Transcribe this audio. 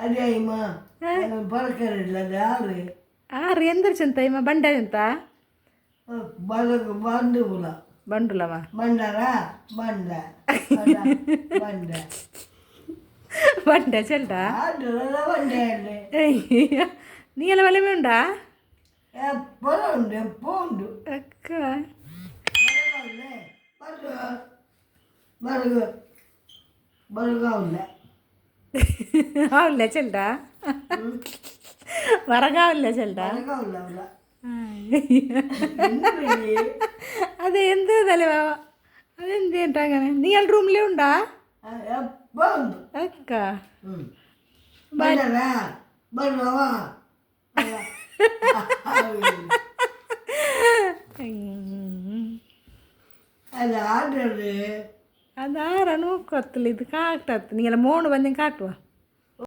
అదే అమ్మా పలకరిಲ್ಲ ಯಾರು ఆరు ఎందరు చింత ఏమో బండి ఎంత బలకు బంధువుల బండులవా బండరా బండ బండ బండ చెల్ట బండే నీళ్ళ వలమే ఉండా ఎప్పుడు ఉండు ఎప్పుడు అక్క బరుగు బరుగా ఉండే అవునులే చెల్ట వరగా ఉల్లే చెల్ట బరుగా ఉండే అదే ఎంత తెలివా అదేంటి ఏంటాగానే నీళ్ళ రూమ్లే ఉండా ఎప్పుడు అక్క బండరా బండవా அது ஆடுறது அதாரணும் கொத்தல இது காட்டுறது நீங்கள 3 வந்து காட்டுவா